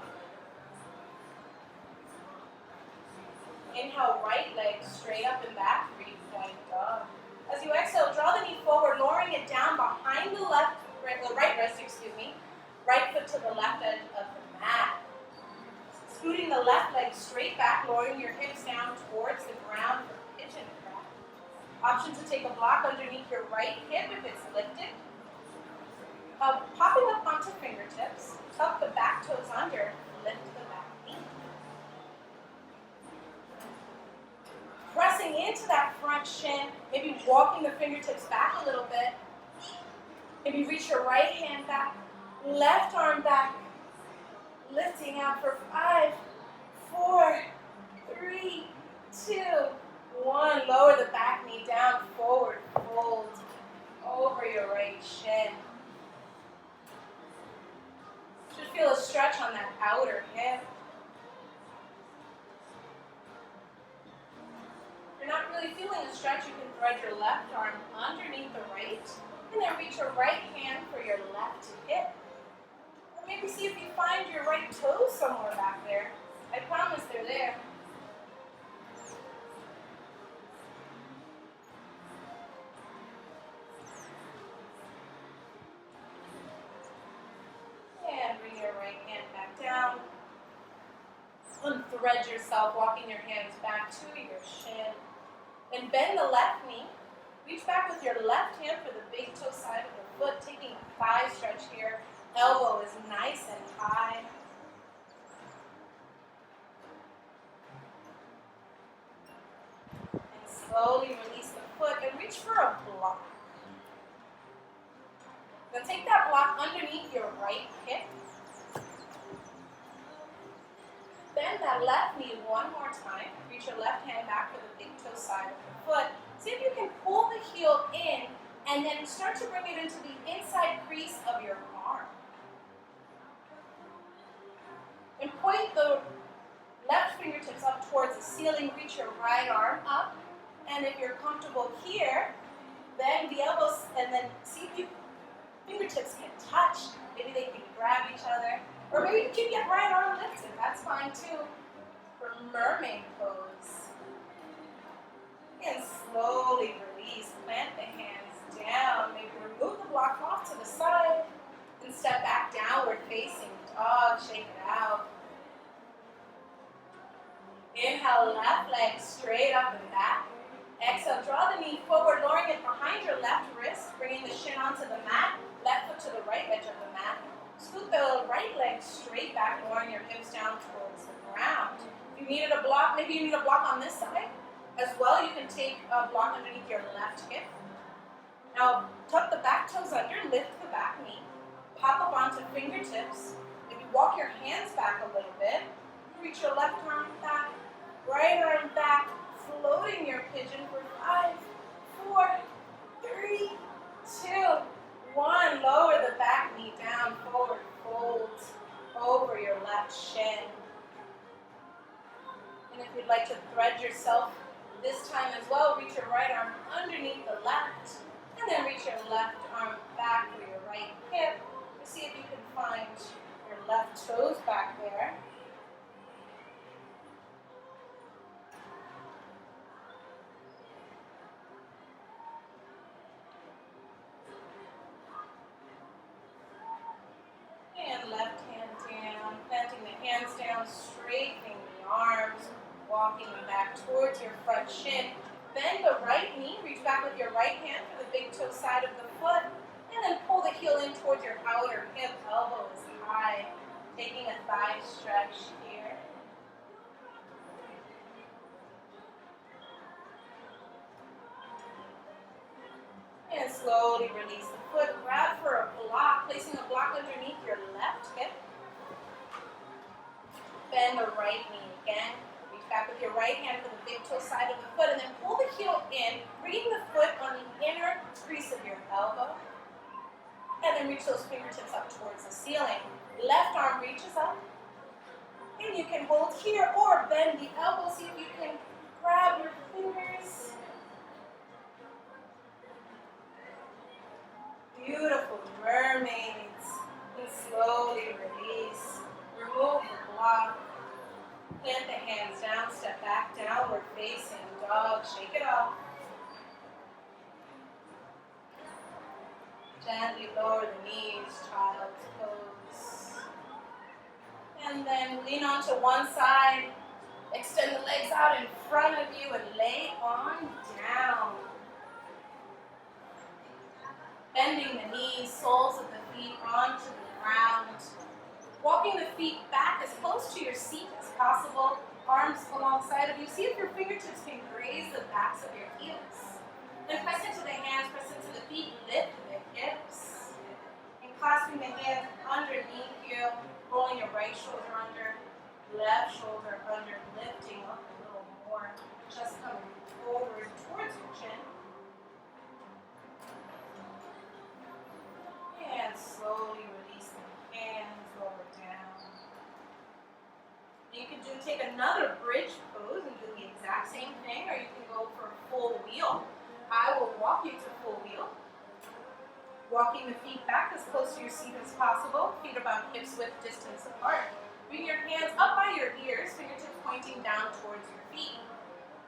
Inhale, right leg straight up and back, 3-point dog. As you exhale, draw the knee forward, lowering it down behind the right wrist, right foot to the left edge of the mat. Scooting the left leg straight back, lowering your hips down towards the ground for pigeon crab. Option to take a block underneath your right hip if it's lifted. Popping up onto fingertips, tuck the back toes under, lift the back knee. Pressing into that front shin, maybe walking the fingertips back a little bit. Maybe reach your right hand back, left arm back, lifting out for 5, 4, 3, 2, 1. Lower the back knee down, forward fold over your right shin. Should feel a stretch on that outer hip. If you're not really feeling a stretch, you can thread your left arm underneath the right, and then reach your right hand for your left hip. Or maybe see if you find your right toe somewhere back there. I promise they're there. thread yourself, walking your hands back to your shin. Then bend the left knee. Reach back with your left hand for the big toe side of the foot, taking a thigh stretch here. Elbow is nice and high. And slowly release the foot and reach for a block. Then take that block underneath your right hip. Bend that left knee one more time. Reach your left hand back for the big toe side of the foot. See if you can pull the heel in and then start to bring it into the inside crease of your arm. And point the left fingertips up towards the ceiling. Reach your right arm up. And if you're comfortable here, bend the elbows and then see if your fingertips can touch. Maybe they can grab each other. Or maybe you keep your right arm lifted. That's fine too. For mermaid pose. And slowly release. Plant the hands down. Maybe remove the block off to the side. And step back downward facing dog. Shake it out. Inhale, left leg straight up and back. Exhale, draw the knee forward, lowering it behind your left wrist, bringing the shin onto the mat, left foot to the right edge of the mat. Scoot the right leg straight back, lowering your hips down towards the ground. If you needed a block, maybe you need a block on this side as well. You can take a block underneath your left hip. Now, tuck the back toes under, lift the back knee, pop up onto fingertips. Maybe walk your hands back a little bit. Reach your left arm back, right arm back, floating your pigeon for 5, 4, 3, 2, 1. Lower the back knee down, forward fold over your left shin. And if you'd like to thread yourself this time as well, reach your right arm underneath the left, and then reach your left arm back for your right hip. See if you can find your left toes back there. And left hand down, planting the hands down, straightening the arms, walking them back towards your front shin. Bend the right knee, reach back with your right hand for the big toe side of the foot, and then pull the heel in towards your outer hip. Elbow is high, taking a thigh stretch here. And slowly release the foot. Grab for a block, placing a block underneath your left hip. Bend the right knee again. Reach back with your right hand for the big toe side of the foot, and then pull the heel in, bringing the foot on the inner crease of your elbow. And then reach those fingertips up towards the ceiling. Left arm reaches up. And you can hold here or bend the elbow. See if you can grab your fingers. Beautiful mermaids. And slowly release. Remove the block. Plant the hands down. Step back, downward facing dog. Shake it off. Gently lower the knees, child's pose. And then lean onto one side. Extend the legs out in front of you and lay on down. Bending the knees, soles of the feet onto the ground. Walking the feet back as close to your seat as possible. Arms alongside of you. See if your fingertips can graze the backs of your heels. Then press into the hands, press into the feet, lift the hips. And clasping the hands underneath you, rolling your right shoulder under, left shoulder under, lifting up a little more. Just coming forward towards your chin. And slowly release the hands, lower down. You can take another bridge pose and do the exact same thing, or you can go for a full wheel. I will walk you to full wheel. Walking the feet back as close to your seat as possible. Feet about hips width distance apart. Bring your hands up by your ears, fingertips pointing down towards your feet.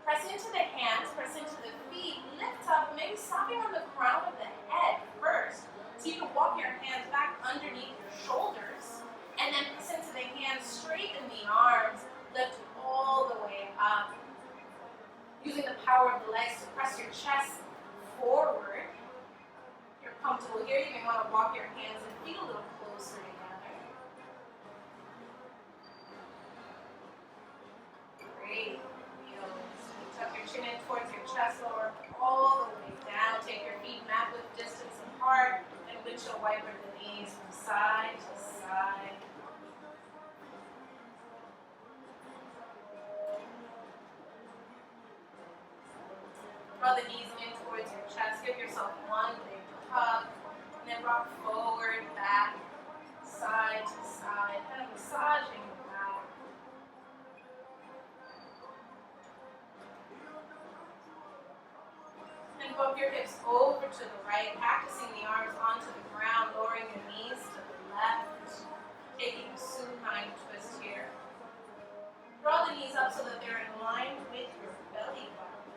Press into the hands, press into the feet, lift up, maybe stopping on the crown of the head first. So you can walk your hands back underneath your shoulders, and then press into the hands, straighten the arms, Lift all the way up. Using the power of the legs to press your chest forward. If you're comfortable here, you may want to walk your hands and feet a little closer together. Great. Tuck your chin in towards your chest, lower all the way down. Take your feet mat width distance apart and windshield wiper the knees from side to side. Draw the knees in towards your chest. Give yourself one big hug. And then rock forward, back, side to side. Kind of massaging the back. And go up your hips over to the right, practicing the arms onto the ground, lowering your knees to the left, taking a supine twist here. Draw the knees up so that they're in line with your belly button.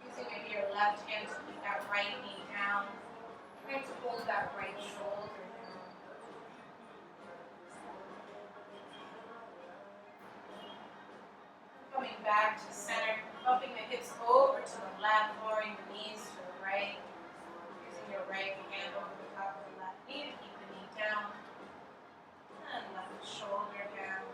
Using maybe your left hand to keep that right knee down, trying to hold that right shoulder down. Coming back to center, bumping the hips over to the left, lowering the knees to the right. Using your right hand over the top of the left knee to keep the knee down. And left shoulder down.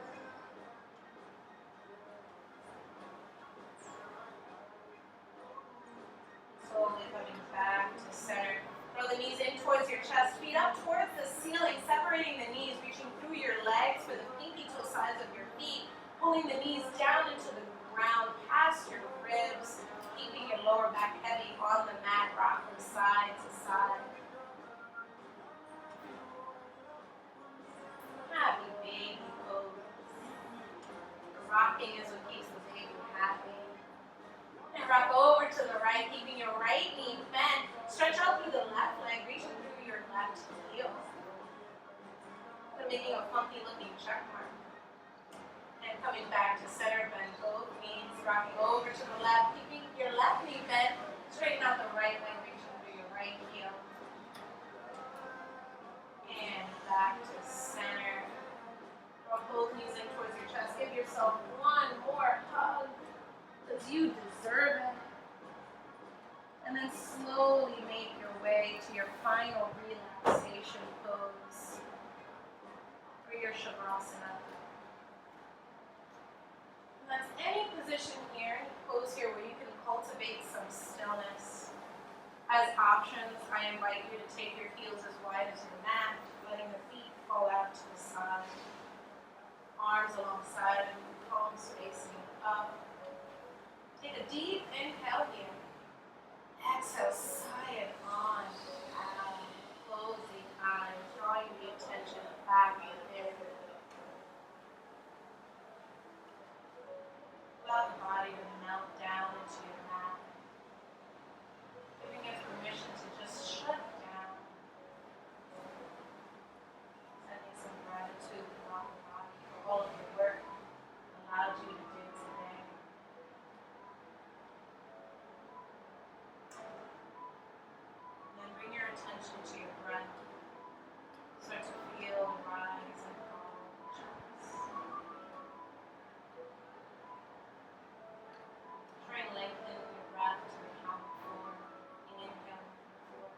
Slowly coming back to center. Throw the knees in towards your chest, feet up towards the ceiling, separating the knees, reaching through your legs for the pinky toe sides of your feet. Pulling the knees down into the ground, past your ribs, keeping your lower back heavy on the mat, rock from side to side. Happy baby pose. Rocking is what keeps the baby happy. And rock over to the right, keeping your right knee bent. Stretch out through the left leg, reaching through your left heel. Making a funky looking check mark. And coming back to center, bend both knees, rocking over to the left, keeping your left knee bent, straighten out the right leg, reaching through your right heel. And back to center. Draw both knees in towards your chest. Give yourself one more hug, because you deserve it. And then slowly make your way to your final relaxation pose, or your Shavasana. That's any position here, any pose here where you can cultivate some stillness. As options, I invite you to take your heels as wide as your mat, letting the feet fall out to the side. Arms alongside of you, palms facing up. Take a deep inhale here. Exhale, sigh it on out. Close the eyes, drawing the attention back in. Allow the body to melt down into your mat, giving it permission to just shut down. Sending some gratitude throughout the body for all of your work allowed you to do today. And then bring your attention to your breath. Start to feel the rise and fall of the chest. Try and lengthen your breath to the count of 4. Inhaling 4.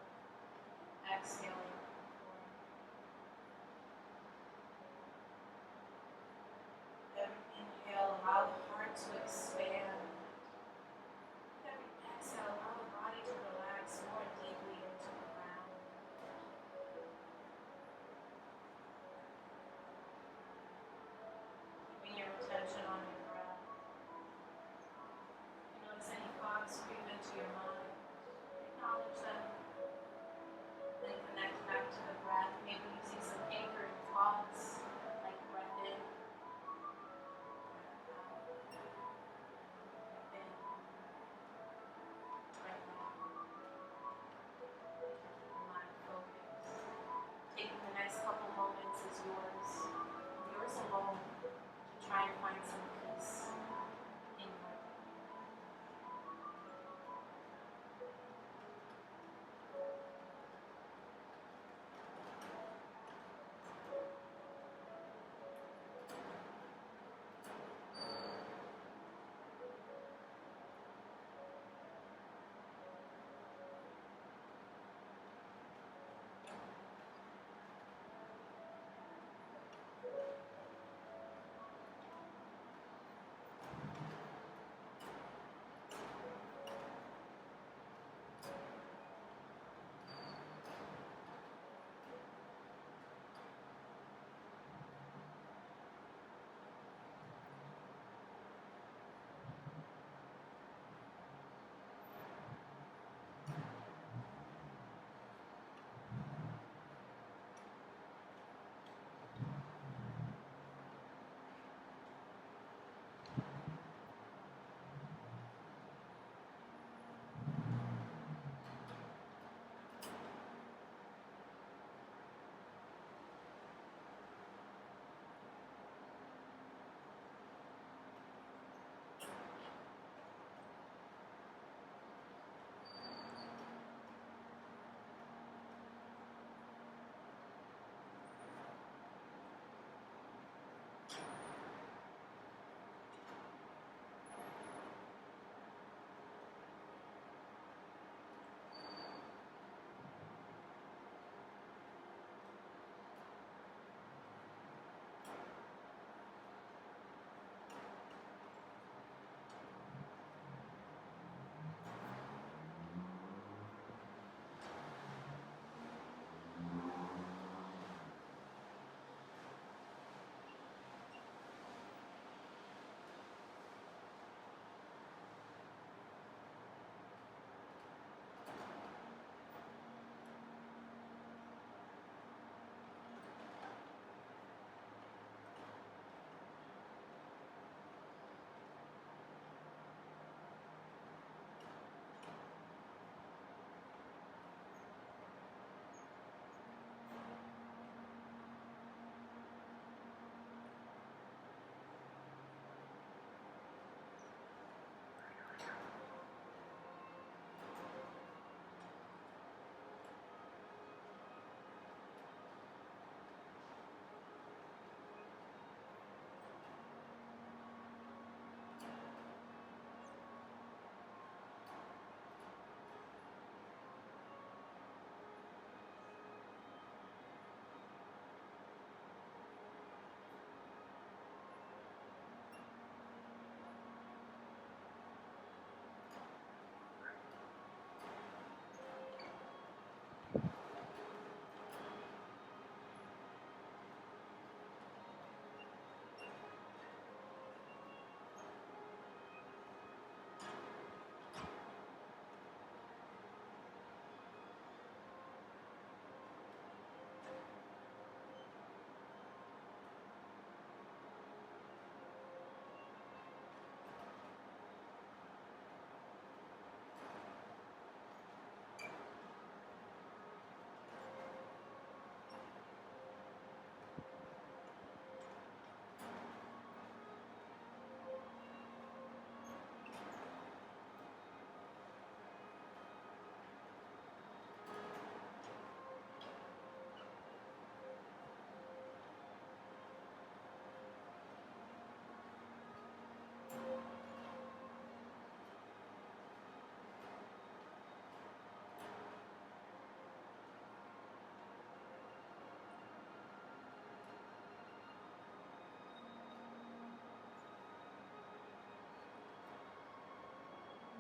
Exhaling 4. Every inhale, allow the heart to expand. Every exhale, allow the body to relax more deeply into the ground. Keeping your attention on your breath. Notice any thoughts creep into your mind. Acknowledge them. Then connect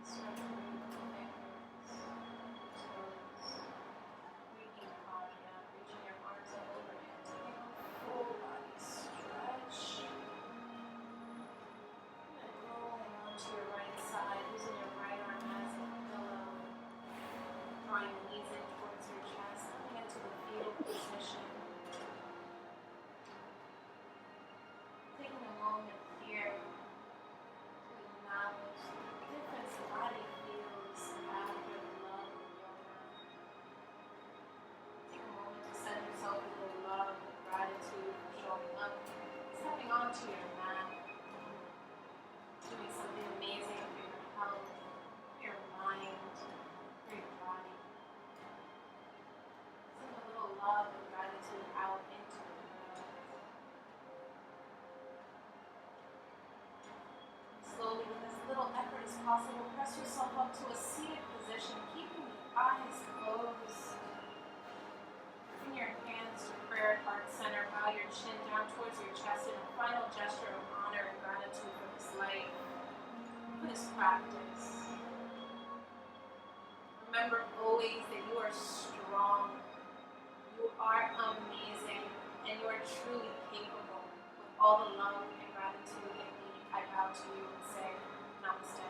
Stretch your fingers, toes, reaching your body up, reaching your arms up overhead, taking a full body stretch. And rolling onto your right side, using your right arm as a pillow. Drawing the knees in towards your chest, coming into the fetal position. Taking a moment here to acknowledge the difference the body feels after the love of yoga. Take a moment to send yourself a little love and gratitude for showing up, stepping onto your mat, doing something amazing for your health, for your mind, for your body. Send a little love and gratitude out into the world. And slowly, with as little effort as possible, press yourself up to a seated position, keeping the eyes closed. Bring your hands to prayer at heart center. Bow your chin down towards your chest in a final gesture of honor and gratitude for this life, for this practice. Remember always that you are strong. You are amazing, and you are truly capable. With all the love and gratitude in me, I bow to you and say, Namaste.